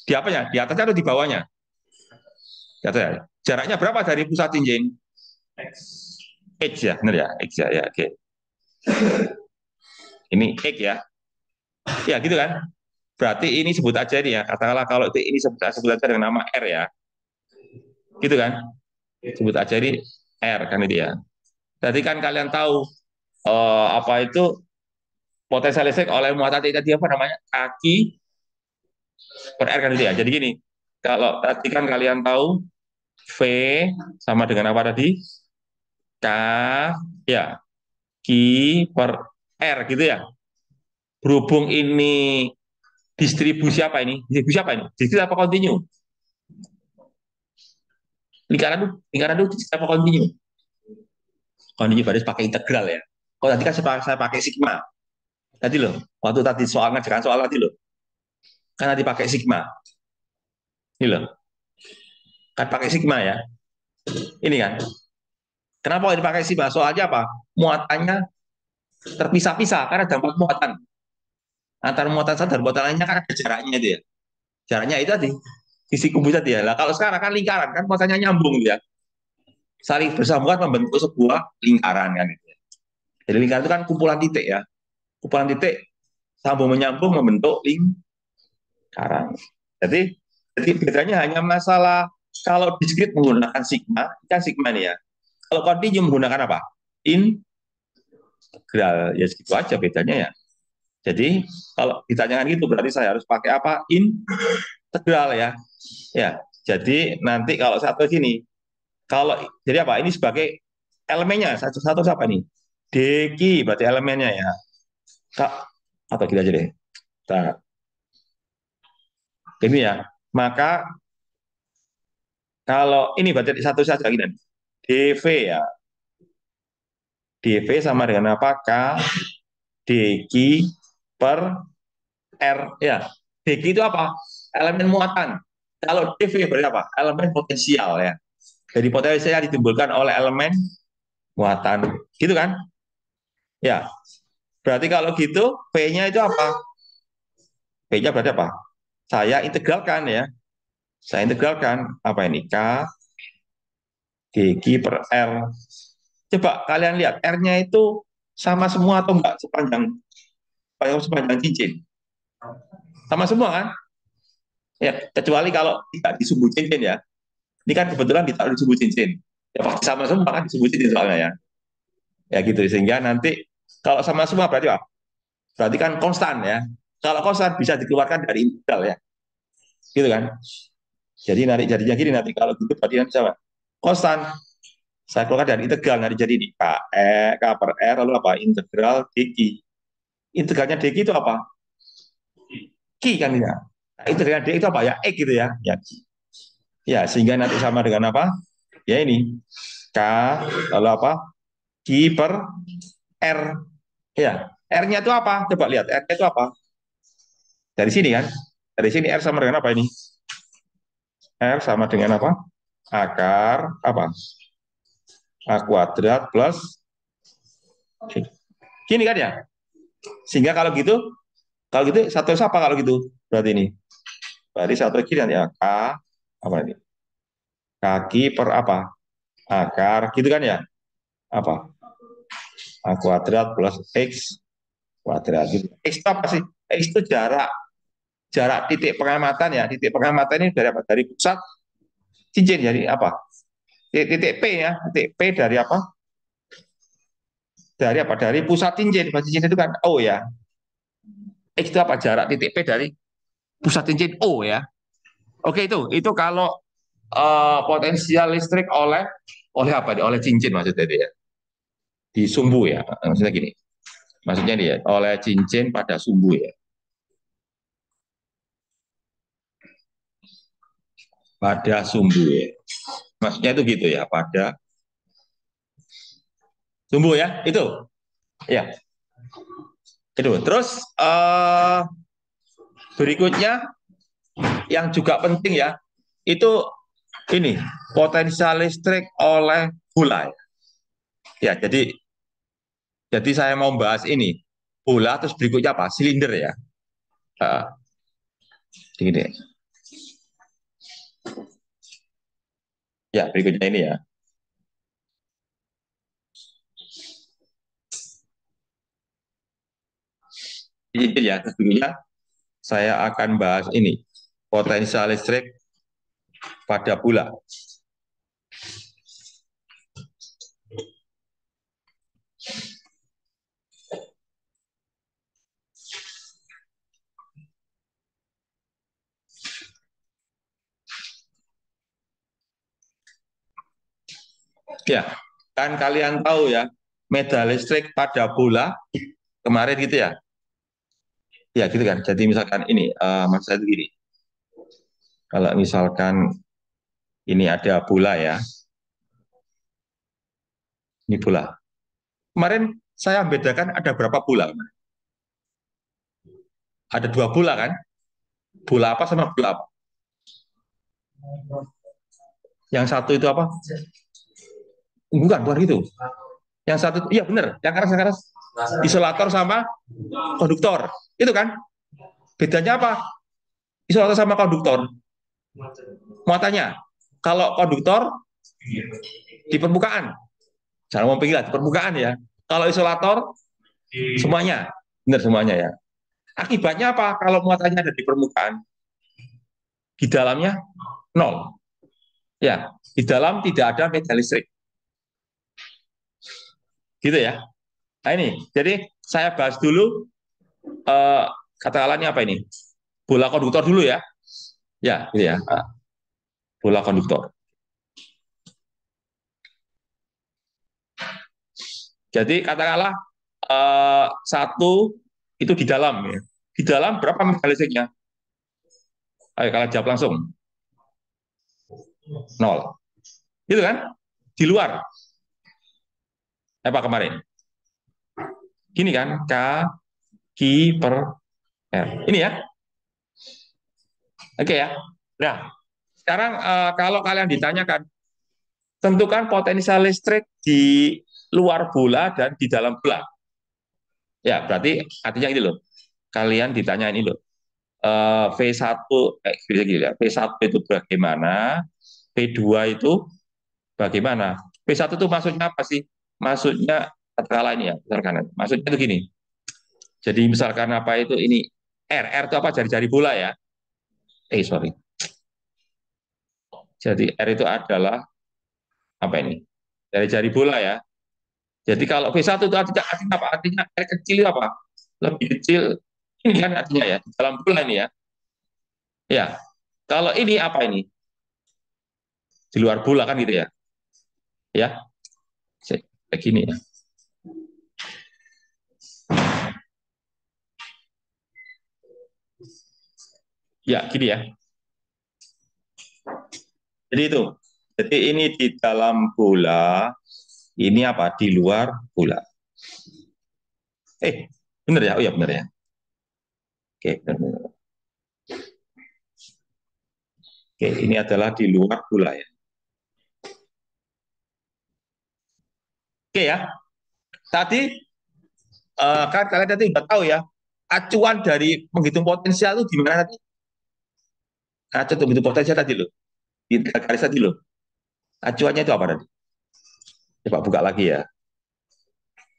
di apa ya? Di atasnya atau di bawahnya? Di atas ya. Jaraknya berapa dari pusat cincin? X ya, benar ya? X ya, ya, oke. Ini X ya. Ya, gitu kan? Berarti ini sebut aja nih ya. Katakanlah kalau itu ini sebut aja dengan nama R ya. Gitu kan? Sebut aja ini R kan itu ya. Jadi kan kalian tahu apa itu potensial listrik oleh muatan tadi apa namanya? Kaki per R kan itu ya. Jadi gini, kalau tadi kan kalian tahu V sama dengan apa tadi? K ya, Q per R gitu ya. Berhubung ini distribusi apa ini? Distribusi apa ini? Distribusi apa kontinu? Lingkaran itu distribusi apa kontinu? Kontinu berarti pakai integral ya. Oh tadi kan saya pakai sigma. Tadi loh, waktu tadi soal ngajaran soal tadi loh, kan tadi pakai sigma. Ini loh, kan pakai sigma ya. Ini kan. Kenapa dipakai sigma? Soalnya apa? Muatannya terpisah-pisah karena dampak muatan. Antara muatan satu dan muatan lainnya kan ada jaraknya itu ya. Jaraknya itu tadi, sisi kubus tadi ya. Lah kalau sekarang kan lingkaran kan muatannya nyambung gitu ya. Saling bersambungan membentuk sebuah lingkaran kan itu. Jadi lingkaran itu kan kumpulan titik ya. Kumpulan titik sambung menyambung membentuk lingkaran. Jadi bedanya hanya masalah kalau diskrit menggunakan sigma, kan sigma nih ya. Kalau kontinu menggunakan apa? Integral. Ya segitu aja bedanya ya. Jadi kalau ditanyakan gitu berarti saya harus pakai apa? Integral ya. Ya. Jadi nanti kalau satu sini, kalau jadi apa? Ini sebagai elemennya satu-satu siapa nih? Deki berarti elemennya ya. Kak, atau kita aja deh. Nah, ini ya. Maka Kalau ini berarti satu saja gini. dV ya. dV sama dengan apa? K dq per R ya. dq itu apa? Elemen muatan. Kalau dV berarti apa? Elemen potensial ya. Jadi potensial ditimbulkan oleh elemen muatan. Gitu kan? Ya. Berarti kalau gitu P-nya itu apa? P-nya berarti apa? Saya integralkan ya. Saya integralkan apa ini? K dq per R. Coba kalian lihat R-nya itu sama semua atau enggak sepanjang cincin? Sama semua kan? Ya, kecuali kalau tidak disumbu cincin ya. Ini kan kebetulan ditaruh disumbu cincin. Ya pasti sama semua kan disumbu cincin soalnya ya. Ya gitu sehingga nanti kalau sama semua berarti apa? Berarti kan konstan ya. Kalau konstan bisa dikeluarkan dari integral ya. Gitu kan? Jadi nanti jadinya gini nanti kalau gitu berarti nanti sama. Konstan saya keluarkan dari integral nanti jadi ini K per R lalu apa? Integral dq. Integralnya dq itu apa? Q kan ya. Nah, integralnya dq itu apa ya? X gitu ya. Ya, ya sehingga nanti sama dengan apa? Ya ini K lalu apa? Q per R. Ya, R-nya itu apa? Coba lihat, R-nya itu apa? Dari sini kan? Dari sini R sama dengan apa ini? R sama dengan apa? Akar apa? A kuadrat plus gini kan ya? Sehingga kalau gitu satu apa kalau gitu? Berarti ini. Berarti satu kiri nanti ya. K apa ini? Kaki per apa? Akar gitu kan ya? Apa? A kuadrat plus X kuadrat gitu. X itu apa sih? X itu jarak jarak titik pengamatan ya. Titik pengamatan ini dari apa? Dari pusat cincin jadi apa? Titik P ya, titik P dari apa? Dari apa? Dari pusat cincin. Pusat cincin itu kan O ya. X itu apa? Jarak titik P dari pusat cincin O ya. Oke itu kalau potensial listrik oleh apa? Oleh cincin maksudnya dia. Di sumbu ya. Maksudnya gini. Maksudnya dia oleh cincin pada sumbu ya. Pada sumbu ya. Maksudnya itu gitu ya, pada sumbu ya. Itu. Ya, itu. Terus berikutnya yang juga penting ya, itu ini potensial listrik oleh bola. Ya, jadi saya mau bahas ini bola terus berikutnya apa? Silinder ya. Uh, gini. Ya, berikutnya ini ya. Ini ya, terus berikutnya saya akan bahas ini potensial listrik pada bola. Ya, kan kalian tahu ya, medan listrik pada bola kemarin gitu ya. Ya gitu kan. Jadi misalkan ini, maksud saya itu gini. Kalau misalkan ini ada bola ya, ini bola. Kemarin saya bedakan ada berapa bola? Ada dua bola kan? Bola apa sama bola apa? Yang satu itu apa? Bukan itu. Yang satu, iya benar. Yang keras isolator sama konduktor. Itu kan? Bedanya apa? Isolator sama konduktor. Muatannya. Kalau konduktor di permukaan. Jangan mau pilih di permukaan ya. Kalau isolator semuanya. Benar semuanya ya. Akibatnya apa? Kalau muatannya ada di permukaan, di dalamnya nol. Ya, di dalam tidak ada medan listrik. Gitu ya. Nah ini, jadi saya bahas dulu eh, katakanlah ini apa ini? Bola konduktor dulu ya. Ya, gitu ya. Bola konduktor. Jadi katakanlah satu itu di dalam ya. Di dalam berapa medan listriknya? Ayo kalian jawab langsung. 0. Gitu kan? Di luar. Apa kemarin? Gini kan? K, Q per R. Ini ya. Oke ya. Nah, sekarang kalau kalian ditanyakan, tentukan potensial listrik di luar bola dan di dalam bola. Ya, berarti artinya ini loh. Kalian ditanya ini loh. V1 V1 itu bagaimana? V2 itu bagaimana? V1 itu maksudnya apa sih? Maksudnya katakanlah ini ya, misalkan. Maksudnya itu gini. Jadi misalkan apa itu ini R itu apa? Jari-jari bola ya. Sorry. Jadi R itu adalah apa ini? Jari-jari bola ya. Jadi kalau V1 itu artinya apa? Artinya R kecil itu apa? Lebih kecil. Ini kan artinya ya, dalam bola ini ya. Ya. Kalau ini apa ini? Di luar bola kan gitu ya. Ya, kayak gini ya. Ya, gini ya. Jadi itu. Jadi ini di dalam bola, ini apa? Di luar bola. Bener ya? Oh ya bener ya. Oke, bener, bener. Oke, ini adalah di luar bola ya. Oke ya. Tadi kan kalian tadi udah tahu ya, acuan dari menghitung potensial itu gimana tadi? Acuan untuk menghitung potensial tadi loh. Di garis tadi loh. Acuannya itu apa tadi? Coba buka lagi ya.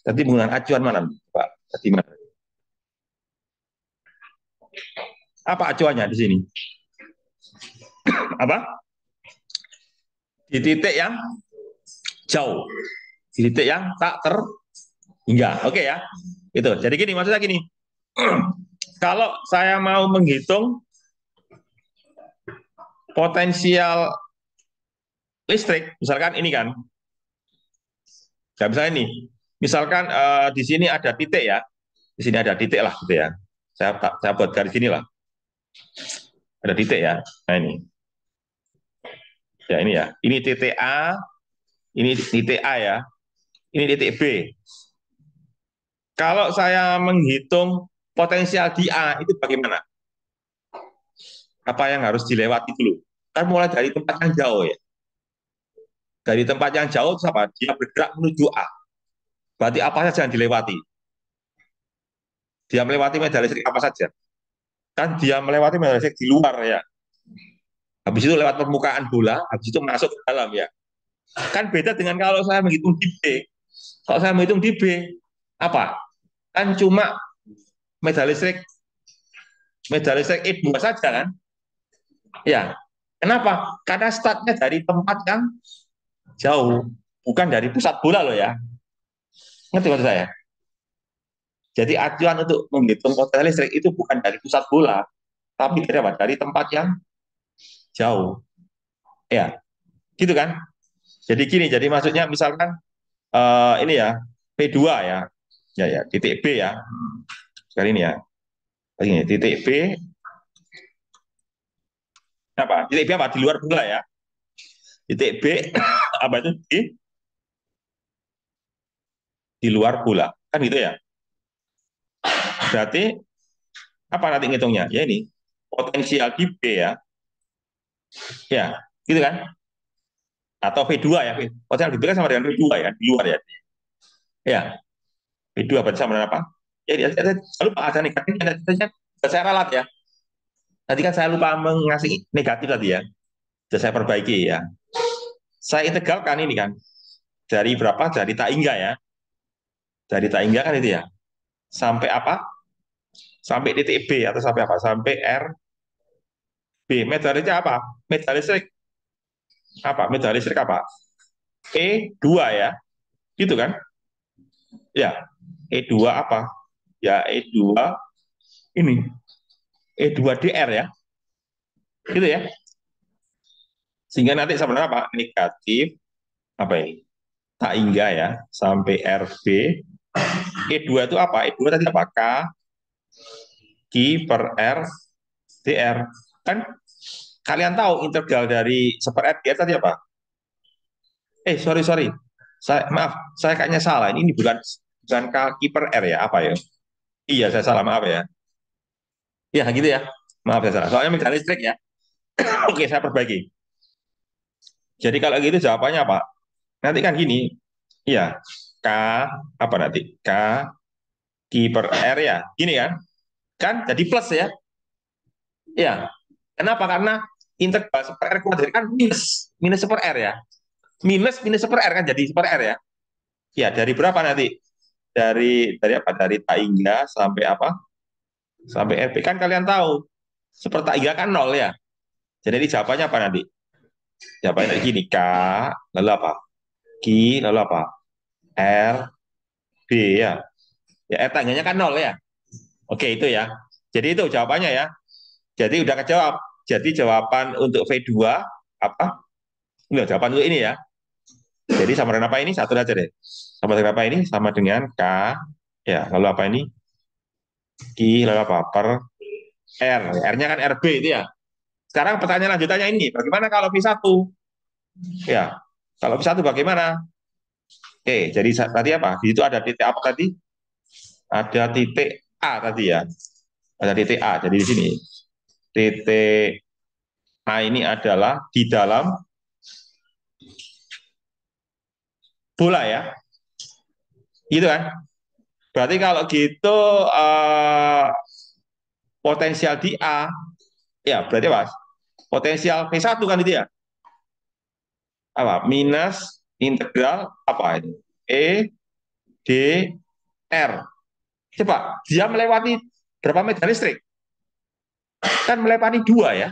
Tadi menggunakan acuan mana? Pak? Tadi mana? Apa acuannya di sini? Apa? Di titik yang jauh. Di titik yang tak terhingga. Oke ya. Itu. Jadi gini, maksudnya gini. Kalau saya mau menghitung potensial listrik, misalkan ini kan, ya misalnya ini, misalkan di sini ada titik ya, di sini ada titik lah gitu ya. Saya buat garis sini lah, ada titik ya. Nah ini ya, ini titik A, ini titik A ya, ini titik B. Kalau saya menghitung potensial di A itu bagaimana? Apa yang harus dilewati dulu? Kan mulai dari tempat yang jauh ya. Dari tempat yang jauh, apa? Dia bergerak menuju A. Berarti apa saja yang dilewati? Dia melewati medan listrik apa saja? Kan dia melewati medan listrik di luar ya. Habis itu lewat permukaan bola, habis itu masuk ke dalam ya. Kan beda dengan kalau saya menghitung di B. Kalau saya menghitung di B, apa? Kan cuma medan listrik E2 saja kan? Ya. Kenapa? Karena startnya dari tempat yang jauh, bukan dari pusat bola loh ya. Ngerti maksud saya? Jadi acuan untuk menghitung potensi listrik itu bukan dari pusat bola, tapi dari apa? Dari tempat yang jauh. Ya, gitu kan? Jadi gini, jadi maksudnya misalkan ini ya, P2 ya. Ya, titik B ya. Sekali ini ya. Ini titik B apa? Titik B apa? Di luar bola ya. Titik B apa itu di luar bola. Kan gitu ya. Berarti apa nanti ngitungnya? Ya ini potensial di B ya. Ya, gitu kan? Atau V2 ya. Potensial di B kan sama dengan V2 ya, di luar ya. Ya, V2 berarti sama dengan apa? Ya, saya lupa ada negatifnya. Saya ralat ya. Tadi kan saya lupa mengasih negatif tadi ya. Sudah saya perbaiki ya. Saya integralkan ini kan. Dari berapa? Dari tak hingga ya. Dari tak hingga kan itu ya. Sampai apa? Sampai titik B atau sampai apa? Sampai R B. Medan apa? Medan listrik apa? Medan listrik apa? E2 ya. Gitu kan? Ya. E2 apa? Ya E2 ini. E2DR ya. Gitu ya. Sehingga nanti sebenarnya apa? Negatif apa ini? Tak hingga ya sampai RB. E2 itu apa? E2 tadi apa? Q per R DR kan Kalian tahu integral dari 1/r dr tadi apa? Sorry, sorry. Maaf, saya kayaknya salah. Ini bukan bukan kaki per R ya, apa ya? Iya, saya salah, maaf ya. Ya, gitu ya. Maaf, saya salah. Soalnya medan listrik ya. Oke, saya perbaiki. Jadi kalau gitu jawabannya apa? Nanti kan gini, iya, K, apa nanti? Q per R ya. Gini kan? Kan jadi plus ya. Iya. Kenapa? Karena integral 1/r kuadrat kan minus. Minus 1/r ya. Minus minus 1/r kan jadi 1/r ya. Ya, dari berapa nanti? Dari apa? Dari tak hingga sampai apa? Sampai RP kan kalian tahu. Seperti tak hingga kan nol ya. Jadi ini jawabannya apa nanti? Jawabannya kayak gini, K, lalu apa? Q, lalu apa? R, B ya. Ya, R tangganya kan nol ya. Oke, itu ya. Jadi itu jawabannya ya. Jadi udah kejawab. Jadi jawaban untuk V2 apa? Enggak, jawaban untuk ini ya. Jadi sama dengan apa ini? Satu aja deh. Sama dengan apa ini? Sama dengan K, ya. Lalu apa ini? Q, lalu apa? Per R. R-nya kan RB itu ya. Sekarang pertanyaan lanjutannya ini, bagaimana kalau V1? Ya, kalau V1 bagaimana? Jadi tadi apa? Di situ ada titik apa tadi? Ada titik A tadi ya. Ada titik A. Jadi di sini titik A ini adalah di dalam bola ya. Gitu kan? Berarti kalau gitu potensial di A, ya berarti apa? Potensial V1 kan itu ya. Apa? Minus integral apa ini? D R. Coba, dia melewati berapa medan listrik? Kan melewati dua ya.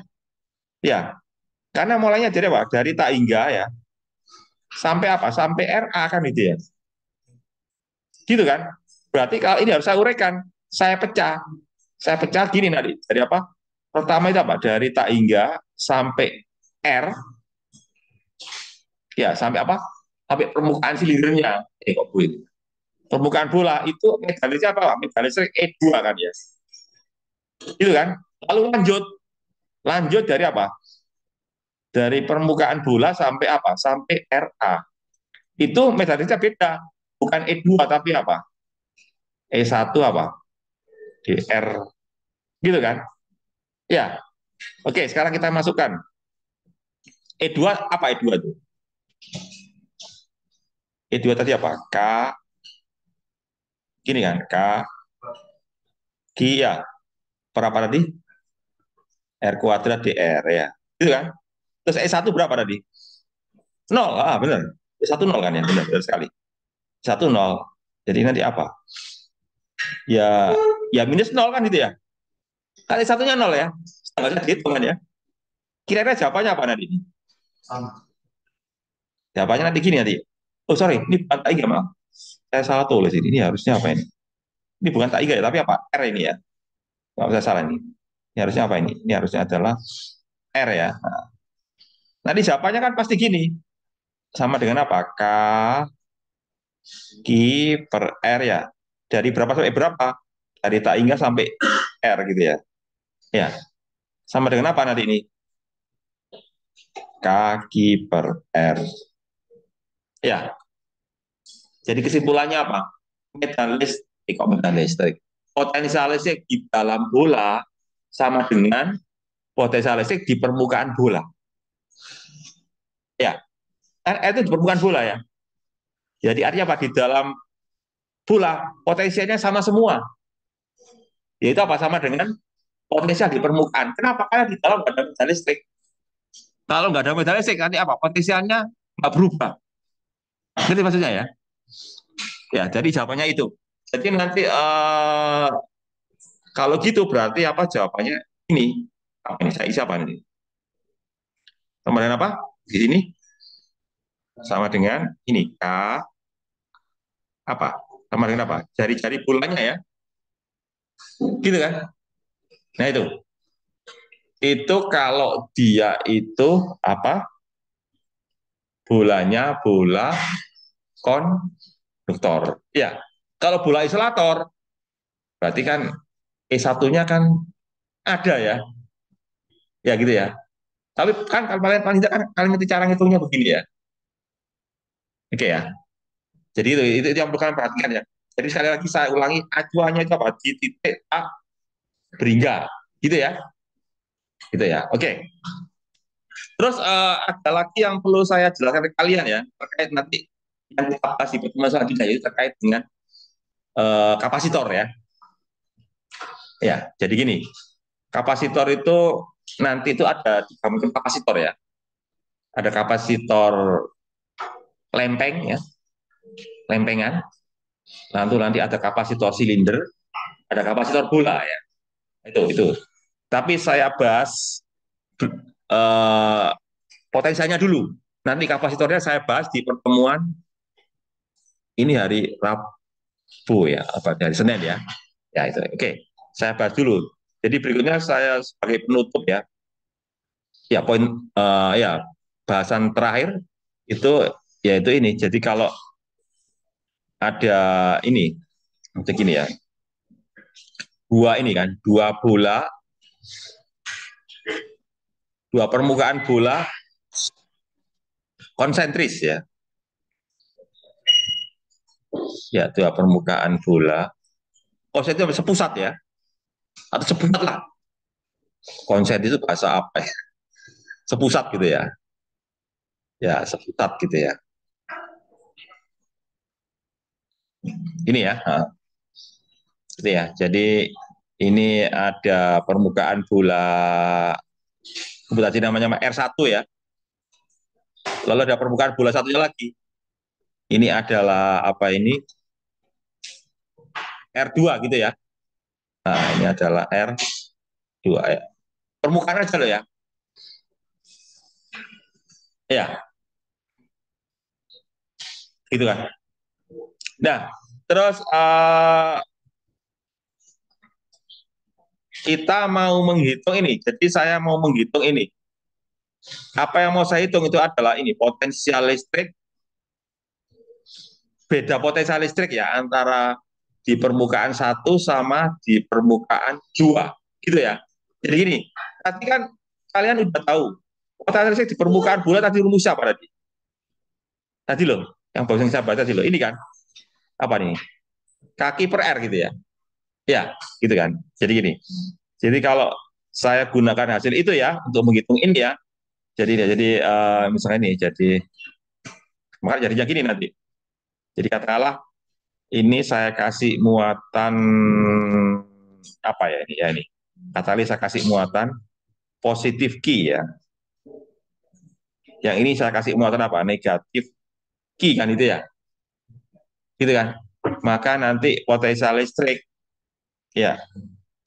Ya, karena mulainya dari apa? Dari tak hingga ya. Sampai apa? Sampai RA kan itu ya. Gitu kan? Berarti kalau ini harus saya uraikan. Saya pecah. Saya pecah gini nanti. Dari apa? Pertama itu apa? Dari tak hingga sampai R. Ya, sampai apa? Sampai permukaan silinder-nya. Kok Bu ini? Permukaan bola itu medan listrik apa? Medan listrik E2 kan ya. Gitu kan? Lalu lanjut. Lanjut dari apa? Dari permukaan bola sampai apa? Sampai RA. Itu medan listriknya beda. Bukan E2 tapi apa? E1 apa? DR. Gitu kan? Ya. Oke, sekarang kita masukkan. E2 apa E2 itu? E2 tadi apa? K, gini kan? K, Q ya. Berapa tadi? R kuadrat DR ya. Gitu kan? Terus E1 berapa tadi? Nol. Benar. E1 nol kan ya? Benar, benar sekali. E1 nol. Jadi nanti apa? Ya, ya minus nol kan itu ya. Kali satunya nol ya. Nggak usah dihitung kan ya. Kira-kira jawabannya apa nanti? Jawabannya nanti gini nanti. Oh sorry, ini bukan tak maaf. Saya salah tulis ini. Ini harusnya apa ini? Ini bukan tak ya, tapi apa? R ini ya. Nggak usah salah ini. Ini harusnya apa ini? Ini harusnya adalah R ya. Nah, nanti jawabannya kan pasti gini. Sama dengan apa? Q per R ya. Dari berapa sampai berapa? Dari tak hingga sampai R gitu ya. Ya. Sama dengan apa nanti ini? Kaki per R. Ya. Jadi kesimpulannya apa? Medan listrik, medan listrik. Potensial listrik di dalam bola sama dengan potensial listrik di permukaan bola. Ya, itu di permukaan bola ya. Jadi artinya apa? Di dalam bola potensialnya sama semua. Yaitu apa? Sama dengan potensial di permukaan. Kenapa? Karena di dalam nggak ada medan listrik. Kalau nggak ada medan listrik, nanti apa? Potensialnya nggak berubah. Ngerti maksudnya ya? Ya, jadi jawabannya itu. Jadi nanti kalau gitu berarti apa jawabannya ini? Apa ini? Saya isi apa ini? Sama dengan apa? Di sini sama dengan ini K apa? Sama dengan apa? Jari-jari bulannya ya. Gitu kan? Nah itu. Itu kalau dia itu apa? Bolanya bola konduktor. Ya. Kalau bola isolator berarti kan E1-nya kan ada ya. Ya gitu ya. Tapi kan kalau paling tidak kan kalian ngerti cara ngitungnya begini ya. Oke ya. Jadi itu yang perlu kalian perhatikan ya. Jadi sekali lagi saya ulangi, acuannya itu apa? Di titik A berhingga. Gitu ya. Gitu ya. Oke. Terus ada lagi yang perlu saya jelaskan ke kalian ya, terkait nanti yang kita bahas di pertemuan selanjutnya, yaitu terkait dengan kapasitor ya. Ya, jadi gini, kapasitor itu nanti itu ada tiga macam kapasitor ya. Ada kapasitor lempeng ya, lempengan. Lalu nanti ada kapasitor silinder, ada kapasitor bola ya. Itu. Tapi saya bahas eh, potensialnya dulu. Nanti kapasitornya saya bahas di pertemuan ini hari Rabu ya, apa hari Senin ya. Ya itu. Oke, saya bahas dulu. Jadi berikutnya saya sebagai penutup ya, ya poin ya bahasan terakhir itu yaitu ini. Jadi kalau ada ini, begini ya, dua bola, dua permukaan bola konsentris ya, ya dua permukaan bola konsentris sepusat ya, atau sepusat lah. Konsentris itu bahasa apa ya? Sepusat gitu ya sepusat gitu ya. Ini ya, gitu ya. Jadi ini ada permukaan bola, sebut aja namanya R1 ya. Lalu ada permukaan bola satunya lagi. Ini adalah apa ini? R2 gitu ya. Nah, ini adalah R2 ya. Permukaan aja loh ya. Ya, gitu kan. Nah, terus kita mau menghitung ini. Jadi saya mau menghitung ini. Apa yang mau saya hitung itu adalah ini potensial listrik, beda potensial listrik ya antara di permukaan satu sama di permukaan dua, gitu ya. Jadi gini, tadi kan kalian udah tahu potensial listrik di permukaan bola tadi rumusnya apa tadi? Tadi loh, yang baru saya baca tadi loh. Ini kan apa nih? Kaki per R gitu ya. Ya, gitu kan. Jadi gini. Jadi kalau saya gunakan hasil itu ya untuk menghitung ini ya. Jadi misalnya ini jadi maka jadinya gini nanti. Jadi katakanlah ini saya kasih muatan apa ya ini ya ini. Katakanlah saya kasih muatan positif Q ya. Yang ini saya kasih muatan apa? Negatif Q kan itu ya. Gitu kan. Maka nanti potensial listrik ya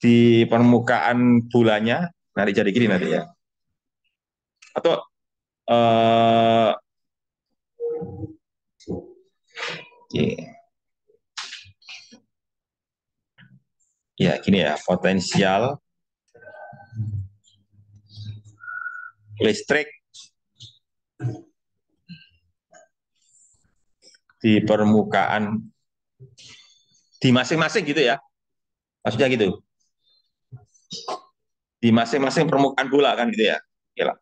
di permukaan bulannya nanti jadi gini nanti ya. Atau eh, ya gini ya, potensial listrik di permukaan di masing-masing gitu ya. Maksudnya gitu. Di masing-masing permukaan bola kan gitu ya. Gila.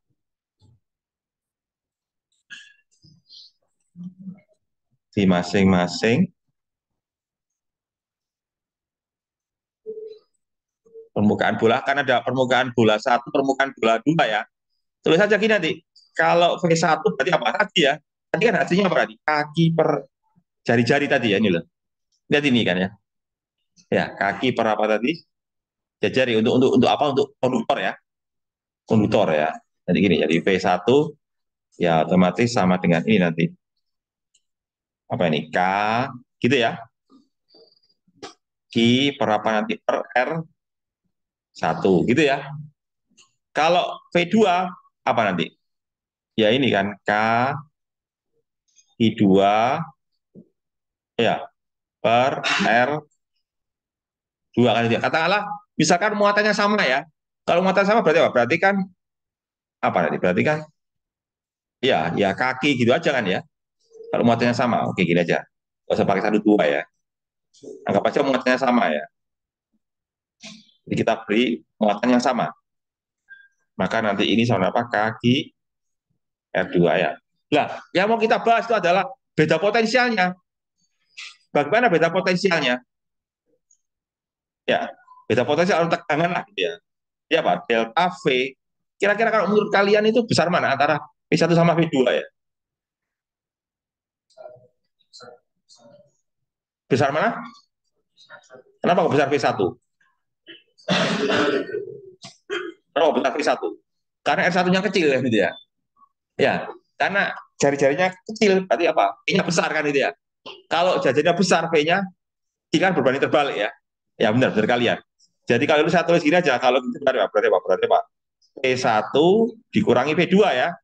Di masing-masing permukaan bola kan ada permukaan bola satu, permukaan bola dua ya. Tulis saja gini nanti. Kalau V1 berarti apa tadi ya? Tadi kan hasilnya apa tadi? Kaki per jari-jari tadi ya ini loh. Lihat ini kan ya. Ya, kaki per apa tadi? Jari untuk apa? Untuk konduktor ya. Konduktor ya. Jadi gini, jadi V1 ya otomatis sama dengan ini nanti. Apa ini? K gitu ya. Q per apa nanti? Per R1 gitu ya. Kalau V2 apa nanti? Ya ini kan K I2 ya per R2 kan itu. Katakanlah misalkan muatannya sama ya. Kalau muatan sama berarti apa? Berarti kan apa nanti? Berarti kan ya kaki gitu aja kan ya. Kalau muatannya sama, oke gini aja. Gak usah pakai 1 2 ya. Anggap aja muatannya sama ya. Jadi kita beri muatan yang sama. Maka nanti ini sama apa? Kaki R2 ya. Nah, yang mau kita bahas itu adalah beda potensialnya. Bagaimana beda potensialnya? Ya, beda potensial tegangan lah gitu ya. Ya Pak, delta V. Kira-kira kalau menurut kalian itu besar mana antara V1 sama V2 ya? Besar mana? Kenapa kok besar V1? Kenapa kok besar V1? Karena R1-nya kecil ya gitu ya. Ya, karena jari-jarinya kecil, berarti apa? V-nya besar kan itu ya. Kalau jarinya besar, V-nya kan berbanding terbalik ya. Ya benar, benar kalian. Jadi kalau itu saya tulis gini aja, kalau gitu berarti apa? Berarti Pak, V1 dikurangi V2 ya.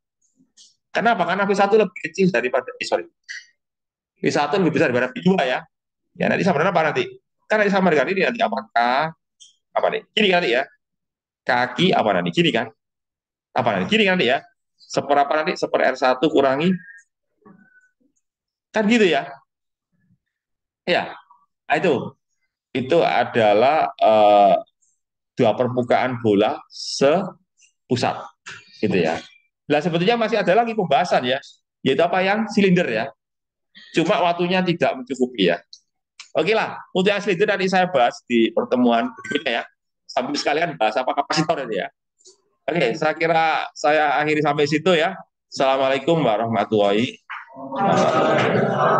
Kenapa? Karena V1 lebih kecil daripada, V1 lebih besar daripada V2 ya. Ya nanti sama dengan apa nanti? Kan nanti sama dengan ini nanti apakah apa nih? Gini kan nanti ya. Kaki apa nanti? Gini kan? Apa nanti? Gini kan nanti ya. Seperapa nanti? Seper R1 kurangi kan gitu ya. Ya, nah, itu adalah dua permukaan bola sepusat gitu ya. Nah, sebetulnya masih ada lagi pembahasan ya, yaitu apa yang silinder ya. Cuma waktunya tidak mencukupi ya. Oke lah, untuk yang silinder nanti saya bahas di pertemuan berikutnya ya. Sambil sekalian bahas apa kapasitor ini ya. Oke, saya kira saya akhiri sampai situ ya. Assalamualaikum warahmatullahi wabarakatuh.